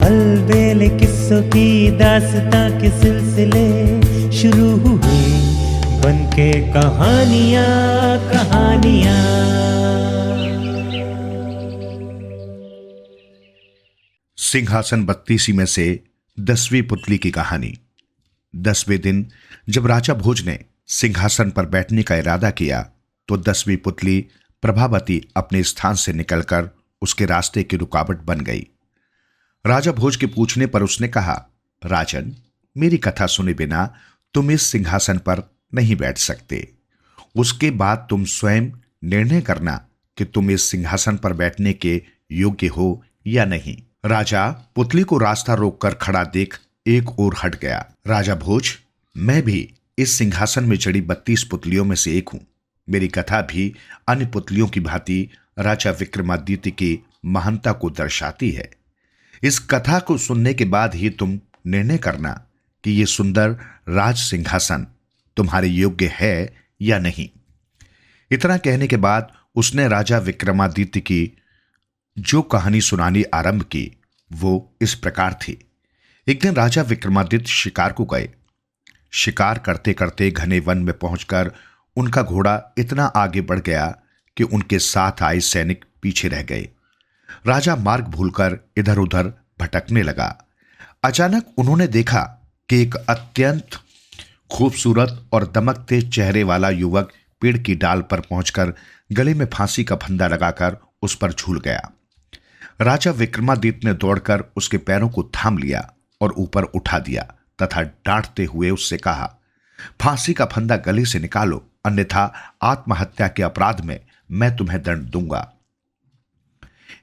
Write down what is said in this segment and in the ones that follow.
अलबेले किस्सों की दास्तां के सिलसिले शुरू हुए, बनके कहानियां कहानियां। सिंहासन बत्तीसी में से 10वीं पुतली की कहानी। 10वें दिन जब राजा भोज ने सिंहासन पर बैठने का इरादा किया तो 10वीं पुतली प्रभावती अपने स्थान से निकलकर उसके रास्ते की रुकावट बन गई। राजा भोज के पूछने पर उसने कहा, राजन, मेरी कथा सुने बिना तुम इस सिंहासन पर नहीं बैठ सकते। उसके बाद तुम स्वयं निर्णय करना कि तुम इस सिंहासन पर बैठने के योग्य हो या नहीं। राजा पुतली को रास्ता रोककर खड़ा देख एक ओर हट गया। राजा भोज, मैं भी इस सिंहासन में चढ़ी 32 पुतलियों में से एक हूं। मेरी कथा भी अन्य पुतलियों की भांति राजा विक्रमादित्य की महानता को दर्शाती है। इस कथा को सुनने के बाद ही तुम निर्णय करना कि यह सुंदर राज सिंहासन तुम्हारे योग्य है या नहीं। इतना कहने के बाद उसने राजा विक्रमादित्य की जो कहानी सुनानी आरंभ की वो इस प्रकार थी। एक दिन राजा विक्रमादित्य शिकार को गए। शिकार करते करते घने वन में पहुंचकर उनका घोड़ा इतना आगे बढ़ गया कि उनके साथ आए सैनिक पीछे रह गए। राजा मार्ग भूलकर इधर उधर भटकने लगा। अचानक उन्होंने देखा कि एक अत्यंत खूबसूरत और दमकते चेहरे वाला युवक पेड़ की डाल पर पहुंचकर गले में फांसी का फंदा लगाकर उस पर झूल गया। राजा विक्रमादित्य ने दौड़कर उसके पैरों को थाम लिया और ऊपर उठा दिया तथा डांटते हुए उससे कहा, फांसी का फंदा गले से निकालो, अन्यथा आत्महत्या के अपराध में मैं तुम्हें दंड दूंगा।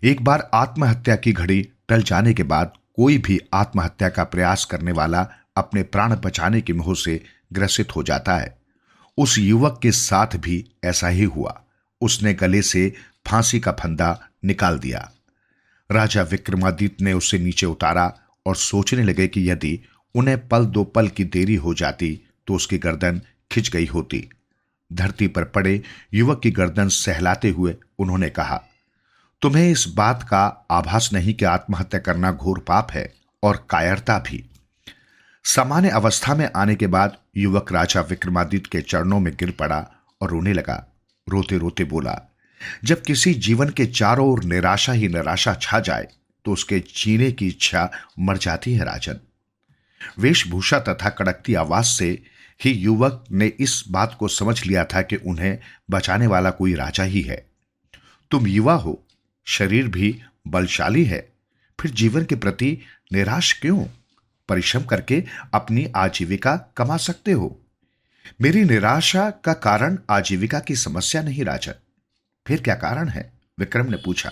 एक बार आत्महत्या की घड़ी टल जाने के बाद कोई भी आत्महत्या का प्रयास करने वाला अपने प्राण बचाने के मोह से ग्रसित हो जाता है। उस युवक के साथ भी ऐसा ही हुआ। उसने गले से फांसी का फंदा निकाल दिया। राजा विक्रमादित्य ने उसे नीचे उतारा और सोचने लगे कि यदि उन्हें पल दो पल की देरी हो जाती तो उसकी गर्दन खिंच गई होती। धरती पर पड़े युवक की गर्दन सहलाते हुए उन्होंने कहा, तुम्हें इस बात का आभास नहीं कि आत्महत्या करना घोर पाप है और कायरता भी। सामान्य अवस्था में आने के बाद युवक राजा विक्रमादित्य के चरणों में गिर पड़ा और रोने लगा। रोते रोते बोला, जब किसी जीवन के चारों ओर निराशा ही निराशा छा जाए तो उसके जीने की इच्छा मर जाती है राजन। वेशभूषा तथा कड़कती आवाज से ही युवक ने इस बात को समझ लिया था कि उन्हें बचाने वाला कोई राजा ही है। तुम युवा हो, शरीर भी बलशाली है, फिर जीवन के प्रति निराश क्यों? परिश्रम करके अपनी आजीविका कमा सकते हो। मेरी निराशा का कारण आजीविका की समस्या नहीं राजन। फिर क्या कारण है? विक्रम ने पूछा।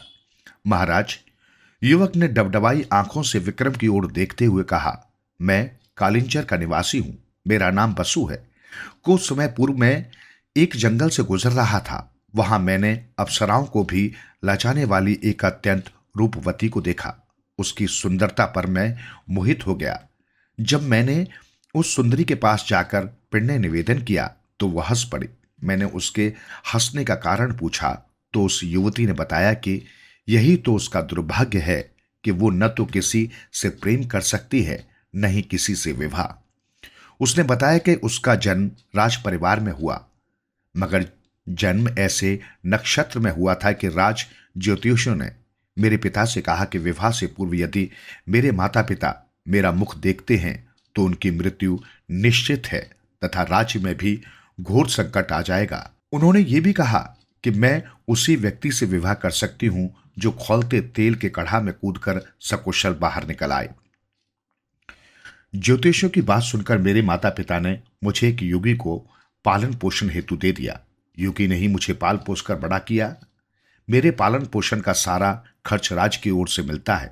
महाराज, युवक ने डबडबाई आंखों से विक्रम की ओर देखते हुए कहा, मैं कालिंजर का निवासी हूं। मेरा नाम बसु है। कुछ समय पूर्व मैं एक जंगल से गुजर रहा था। वहां मैंने अप्सराओं को भी लजाने वाली एक अत्यंत रूपवती को देखा। उसकी सुंदरता पर मैं मोहित हो गया। जब मैंने उस सुंदरी के पास जाकर पिंड निवेदन किया तो वह हंस पड़ी। मैंने उसके हंसने का कारण पूछा तो उस युवती ने बताया कि यही तो उसका दुर्भाग्य है कि वो न तो किसी से प्रेम कर सकती है न ही किसी से विवाह। उसने बताया कि उसका जन्म राज परिवार में हुआ, मगर जन्म ऐसे नक्षत्र में हुआ था कि राज ज्योतिषियों ने मेरे पिता से कहा कि विवाह से पूर्व यदि मेरे माता पिता मेरा मुख देखते हैं तो उनकी मृत्यु निश्चित है तथा राज्य में भी घोर संकट आ जाएगा। उन्होंने ये भी कहा कि मैं उसी व्यक्ति से विवाह कर सकती हूं जो खौलते तेल के कढ़ा में कूदकर सकुशल बाहर निकल आए। ज्योतिषियों की बात सुनकर मेरे माता पिता ने मुझे एक योगी को पालन पोषण हेतु दे दिया। योगी ने ही मुझे पाल पोस कर बड़ा किया। मेरे पालन पोषण का सारा खर्च राज की ओर से मिलता है।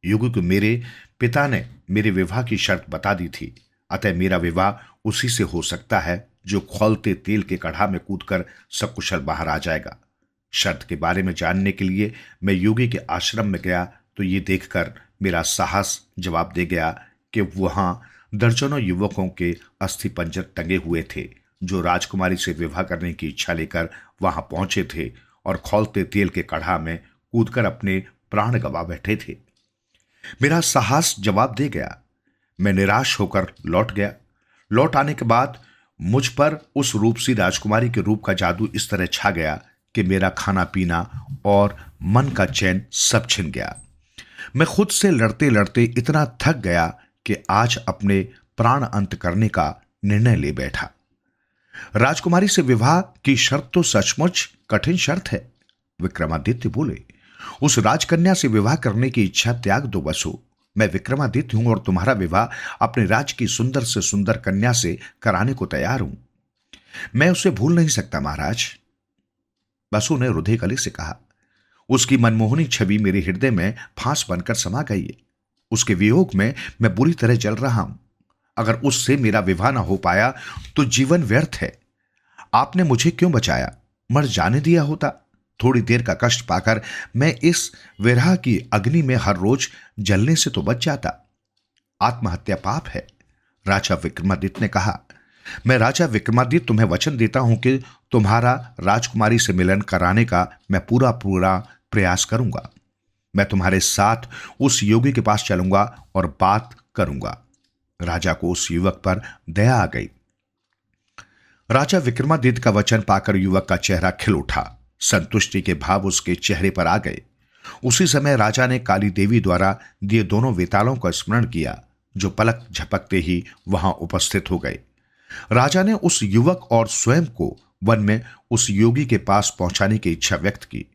योगी को मेरे पिता ने मेरे विवाह की शर्त बता दी थी, अतः मेरा विवाह उसी से हो सकता है जो खौलते तेल के कढ़ा में कूदकर सकुशल बाहर आ जाएगा। शर्त के बारे में जानने के लिए मैं योगी के आश्रम में गया तो ये देखकर मेरा साहस जवाब दे गया कि वहां दर्जनों युवकों के अस्थि पंजर टंगे हुए थे जो राजकुमारी से विवाह करने की इच्छा लेकर वहां पहुंचे थे और खौलते तेल के कढ़ा में कूदकर अपने प्राण गंवा बैठे थे। मेरा साहस जवाब दे गया। मैं निराश होकर लौट गया। लौट आने के बाद मुझ पर उस रूपसी राजकुमारी के रूप का जादू इस तरह छा गया कि मेरा खाना पीना और मन का चैन सब छिन गया। मैं खुद से लड़ते लड़ते इतना थक गया कि आज अपने प्राण अंत करने का निर्णय ले बैठा। राजकुमारी से विवाह की शर्त तो सचमुच कठिन शर्त है, विक्रमादित्य बोले। उस राजकन्या से विवाह करने की इच्छा त्याग दो वसु। मैं विक्रमादित्य हूं और तुम्हारा विवाह अपने राज्य की सुंदर से सुंदर कन्या से कराने को तैयार हूं। मैं उसे भूल नहीं सकता महाराज, वसु ने रुधिर गले से कहा। उसकी मनमोहनी छवि मेरे हृदय में फांस बनकर समा गई है। उसके वियोग में मैं बुरी तरह जल रहा हूं। अगर उससे मेरा विवाह ना हो पाया तो जीवन व्यर्थ है। आपने मुझे क्यों बचाया? मर जाने दिया होता। थोड़ी देर का कष्ट पाकर मैं इस विरह की अग्नि में हर रोज जलने से तो बच जाता। आत्महत्या पाप है, राजा विक्रमादित्य ने कहा। मैं राजा विक्रमादित्य तुम्हें वचन देता हूं कि तुम्हारा राजकुमारी से मिलन कराने का मैं पूरा पूरा प्रयास करूंगा। मैं तुम्हारे साथ उस योगी के पास चलूंगा और बात करूंगा। राजा को उस युवक पर दया आ गई। राजा विक्रमादित्य का वचन पाकर युवक का चेहरा खिल उठा। संतुष्टि के भाव उसके चेहरे पर आ गए। उसी समय राजा ने काली देवी द्वारा दिए दोनों वेतालों का स्मरण किया, जो पलक झपकते ही वहां उपस्थित हो गए। राजा ने उस युवक और स्वयं को वन में उस योगी के पास पहुंचाने की इच्छा व्यक्त की।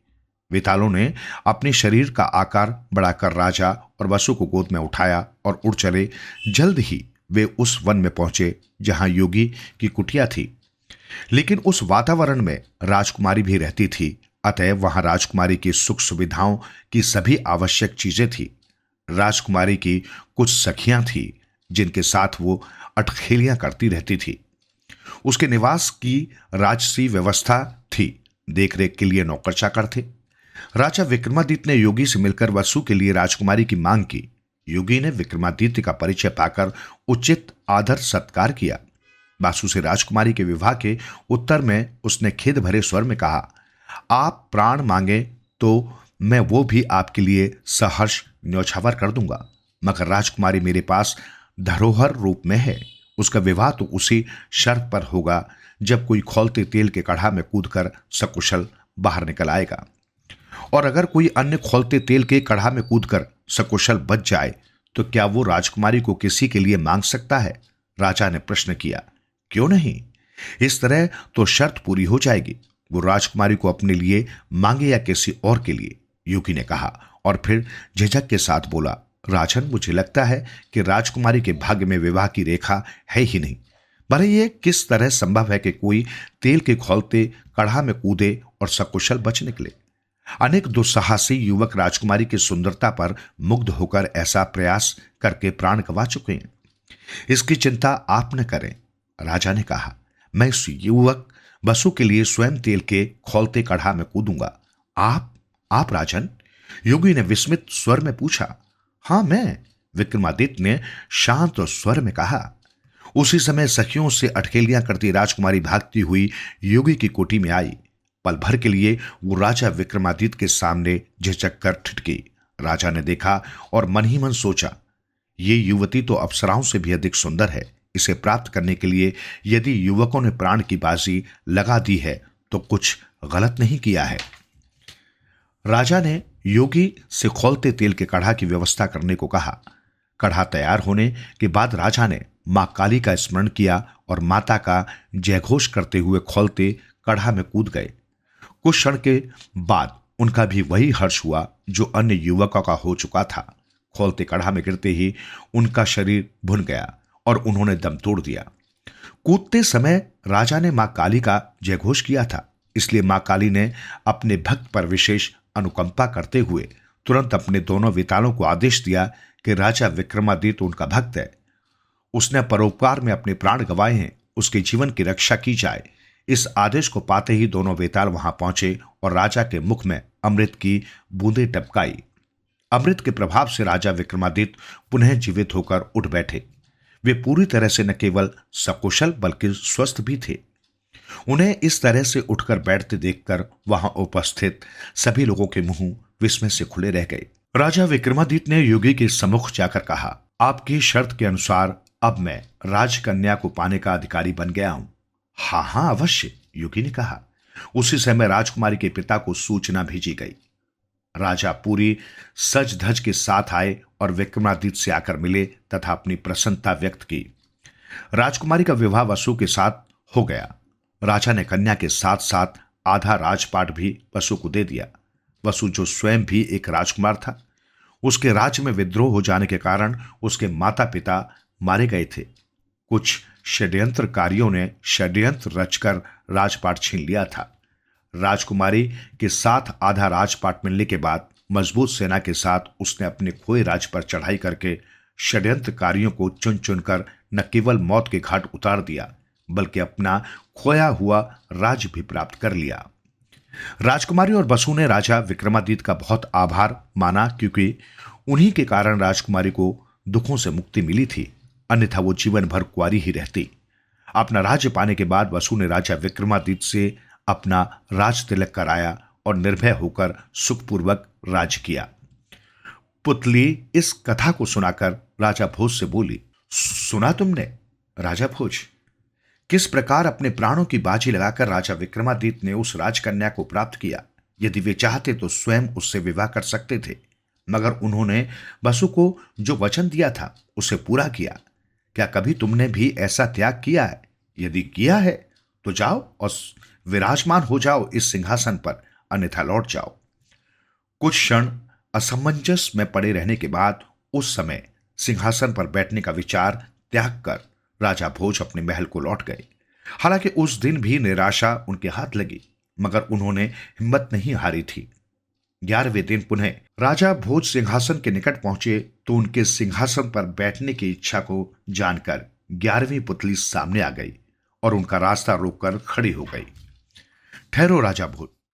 वेतालों ने अपने शरीर का आकार बढ़ाकर राजा और वसु को गोद में उठाया और उड़ चले। जल्द ही वे उस वन में पहुंचे जहां योगी की कुटिया थी। लेकिन उस वातावरण में राजकुमारी भी रहती थी, अतएव वहां राजकुमारी की सुख सुविधाओं की सभी आवश्यक चीजें थी। राजकुमारी की कुछ सखियां थी जिनके साथ वो अटखेलियां करती रहती थी। उसके निवास की राजसी व्यवस्था थी। देखरेख के लिए नौकर चाकर थे। राजा विक्रमादित्य ने योगी से मिलकर वसु के लिए राजकुमारी की मांग की। योगी ने विक्रमादित्य का परिचय पाकर उचित आदर सत्कार किया। वासु से राजकुमारी के विवाह के उत्तर में उसने खेद भरे स्वर में कहा, आप प्राण मांगे तो मैं वो भी आपके लिए सहर्ष न्यौछावर कर दूंगा, मगर राजकुमारी मेरे पास धरोहर रूप में है। उसका विवाह तो उसी शर्त पर होगा जब कोई खौलते तेल के कढ़ा में कूदकर सकुशल बाहर निकल आएगा। और अगर कोई अन्य खौलते तेल के कढ़ा में कूदकर सकुशल बच जाए तो क्या वो राजकुमारी को किसी के लिए मांग सकता है? राजा ने प्रश्न किया। क्यों नहीं, इस तरह तो शर्त पूरी हो जाएगी। वो राजकुमारी को अपने लिए मांगे या किसी और के लिए, योगी ने कहा और फिर झिझक के साथ बोला, राजन, मुझे लगता है कि राजकुमारी के भाग्य में विवाह की रेखा है ही नहीं। भले ये किस तरह संभव है कि कोई तेल के खौलते कढ़ा में कूदे और सकुशल बच निकले। अनेक दुस्साहसी युवक राजकुमारी की सुंदरता पर मुग्ध होकर ऐसा प्रयास करके प्राण गंवा चुके हैं। इसकी चिंता आप न करें, राजा ने कहा। मैं इस युवक वसु के लिए स्वयं तेल के खौलते कढ़ा में कूदूंगा। आप राजन? योगी ने विस्मित स्वर में पूछा। हां मैं, विक्रमादित्य ने शांत स्वर में कहा। उसी समय सखियों से अटखेलियां करती राजकुमारी भागती हुई योगी की कोठी में आई। पल भर के लिए वो राजा विक्रमादित्य के सामने झिझक कर ठिठकी। राजा ने देखा और मन ही मन सोचा, ये युवती तो अप्सराओं से भी अधिक सुंदर है। इसे प्राप्त करने के लिए यदि युवकों ने प्राण की बाजी लगा दी है तो कुछ गलत नहीं किया है। राजा ने योगी से खौलते तेल के कढ़ा की व्यवस्था करने को कहा। कढ़ा तैयार होने के बाद राजा ने मां काली का स्मरण किया और माता का जयघोष करते हुए खौलते कढ़ा में कूद गए। कुछ क्षण के बाद उनका भी वही हर्ष हुआ जो अन्य युवकों का हो चुका था। खौलते कढ़ा में गिरते ही उनका शरीर भुन गया और उन्होंने दम तोड़ दिया। कूदते समय राजा ने मां काली का जयघोष किया था, इसलिए मां काली ने अपने भक्त पर विशेष अनुकंपा करते हुए तुरंत अपने दोनों वेतालों को आदेश दिया कि राजा विक्रमादित्य उनका भक्त है। उसने परोपकार में अपने प्राण गंवाए हैं, उसके जीवन की रक्षा की जाए। इस आदेश को पाते ही दोनों वेताल वहां पहुंचे और राजा के मुख में अमृत की बूंदें टपकाई। अमृत के प्रभाव से राजा विक्रमादित्य पुनः जीवित होकर उठ बैठे। वे पूरी तरह से न केवल सकुशल बल्कि स्वस्थ भी थे। उन्हें इस तरह से उठकर बैठते देखकर वहां उपस्थित सभी लोगों के मुंह विस्मय से खुले रह गए। राजा विक्रमादित्य ने योगी के सम्मुख जाकर कहा, आपकी शर्त के अनुसार अब मैं राजकन्या को पाने का अधिकारी बन गया हूं। हाँ हाँ अवश्य, योगी ने कहा। उसी समय राजकुमारी के पिता को सूचना भेजी गई। राजा पूरी सज धज के साथ आए और विक्रमादित्य से आकर मिले तथा अपनी प्रसन्नता व्यक्त की। राजकुमारी का विवाह वसु के साथ हो गया। राजा ने कन्या के साथ साथ आधा राजपाट भी वसु को दे दिया। वसु जो स्वयं भी एक राजकुमार था, उसके राज्य में विद्रोह हो जाने के कारण उसके माता पिता मारे गए थे। कुछ षड्यंत्रकारियों ने षड्यंत्र रचकर राजपाट छीन लिया था। राजकुमारी के साथ आधा राजपाट मिलने के बाद मजबूत सेना के साथ उसने अपने खोए राज पर चढ़ाई करके षड्यंत्रकारियों को चुन चुनकर न केवल मौत के घाट उतार दिया, बल्कि अपना खोया हुआ राज भी प्राप्त कर लिया। राजकुमारी और बसु ने राजा विक्रमादित्य का बहुत आभार माना, क्योंकि उन्हीं के कारण राजकुमारी को दुखों से मुक्ति मिली थी, अन्यथा वो जीवन भर कुंवारी ही रहती। अपना राज्य पाने के बाद वसु ने राजा विक्रमादित्य से अपना राज तिलक कराया और निर्भय होकर सुखपूर्वक राज किया। पुतली इस कथा को सुनाकर राजा भोज से बोली, सुना तुमने राजा भोज, किस प्रकार अपने प्राणों की बाजी लगाकर राजा विक्रमादित्य ने उस राजकन्या को प्राप्त किया। यदि वे चाहते तो स्वयं उससे विवाह कर सकते थे, मगर उन्होंने वसु को जो वचन दिया था उसे पूरा किया। क्या कभी तुमने भी ऐसा त्याग किया है? यदि किया है तो जाओ और विराजमान हो जाओ इस सिंहासन पर, अन्यथा लौट जाओ। कुछ क्षण असमंजस में पड़े रहने के बाद उस समय सिंहासन पर बैठने का विचार त्याग कर राजा भोज अपने महल को लौट गए। हालांकि उस दिन भी निराशा उनके हाथ लगी, मगर उन्होंने हिम्मत नहीं हारी थी। 11वें दिन पुनः राजा भोज सिंहासन के निकट पहुंचे तो उनके सिंहासन पर बैठने की इच्छा को जानकर 11वीं पुतली सामने आ गई और उनका रास्ता रोककर खड़ी हो गई। ठहरो राजा भोज,